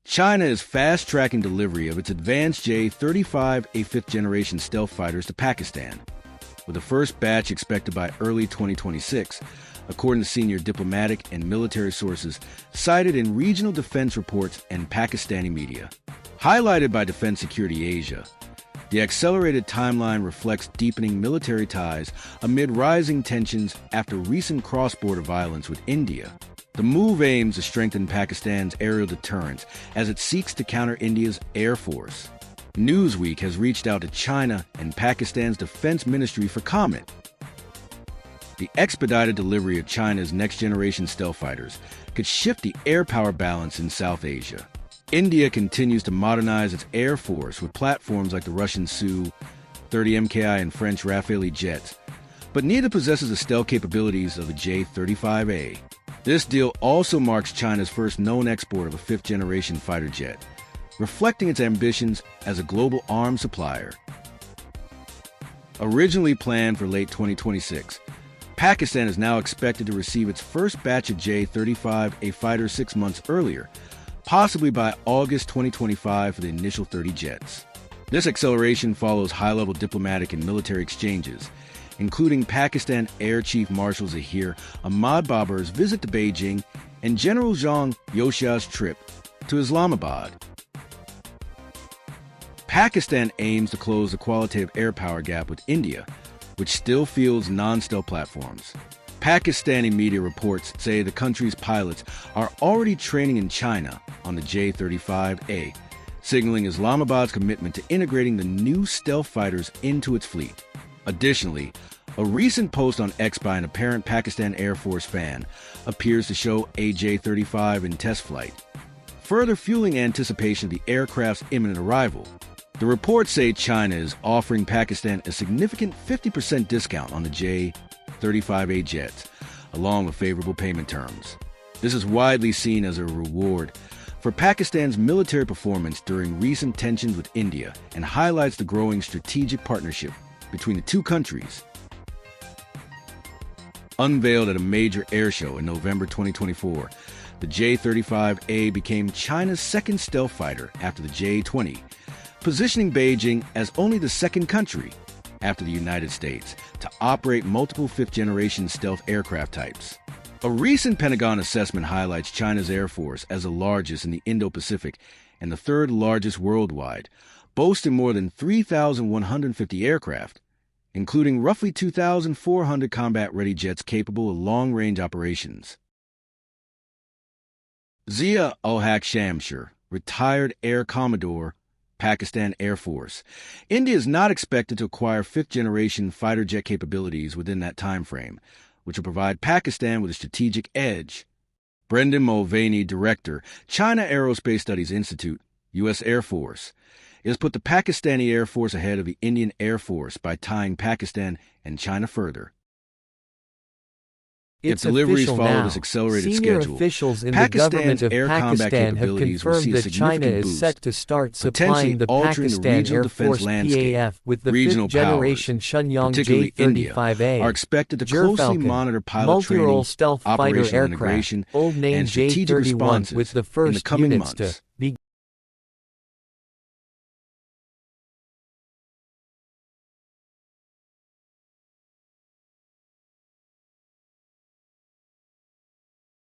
China is fast-tracking delivery of its advanced J-35A fifth-generation stealth fighters to Pakistan, with the first batch expected by early 2026, according to senior diplomatic and military sources cited in regional defense reports and Pakistani media. Highlighted by Defense Security Asia, the accelerated timeline reflects deepening military ties amid rising tensions after recent cross-border violence with India. The move aims to strengthen Pakistan's aerial deterrence as it seeks to counter India's Air Force. Newsweek has reached out to China and Pakistan's defense ministry for comment. The expedited delivery of China's next-generation stealth fighters could shift the air power balance in South Asia. India continues to modernize its air force with platforms like the Russian Su-30 MKI and French Rafale jets, but neither possesses the stealth capabilities of the J-35A. This deal also marks China's first known export of a fifth-generation fighter jet, reflecting its ambitions as a global arms supplier. Originally planned for late 2026, Pakistan is now expected to receive its first batch of J-35A fighters 6 months earlier, possibly by August 2025 for the initial 30 jets. This acceleration follows high-level diplomatic and military exchanges, including Pakistan Air Chief Marshal Zahir Ahmad Babar's visit to Beijing and General Zhang Youxia's trip to Islamabad. Pakistan aims to close the qualitative air power gap with India, which still fields non-stealth platforms. Pakistani media reports say the country's pilots are already training in China on the J-35A, signaling Islamabad's commitment to integrating the new stealth fighters into its fleet. Additionally, a recent post on X by an apparent Pakistan Air Force fan appears to show a J-35 in test flight, further fueling anticipation of the aircraft's imminent arrival. The reports say China is offering Pakistan a significant 50% discount on the J-35A jets, along with favorable payment terms. This is widely seen as a reward for Pakistan's military performance during recent tensions with India and highlights the growing strategic partnership between the two countries. Unveiled at a major air show in November 2024, the J-35A became China's second stealth fighter after the J-20, positioning Beijing as only the second country, after the United States, to operate multiple fifth-generation stealth aircraft types. A recent Pentagon assessment highlights China's Air Force as the largest in the Indo-Pacific and the third largest worldwide, boasting more than 3,150 aircraft, including roughly 2,400 combat-ready jets capable of long-range operations. Zia ul-Haq Shamsher, retired Air Commodore, Pakistan Air Force. India is not expected to acquire fifth-generation fighter jet capabilities within that time frame, which will provide Pakistan with a strategic edge. Brendan Mulvaney, Director, China Aerospace Studies Institute, U.S. Air Force, has put the Pakistani Air Force ahead of the Indian Air Force by tying Pakistan and China further. If deliveries follow this accelerated Senior schedule, officials in Pakistan's the government of air combat Pakistan have capabilities will confirmed see a that China significant is boost, set to start potentially supplying the altering the Pakistan regional Air defense Force landscape. PAF with the Regional fifth-generation powers, Shenyang particularly India, J-35A, are expected to closely Falcon, monitor pilot multi-role training, stealth fighter operational aircraft, integration, old name and strategic J-31, responses with the in the first coming units months. to be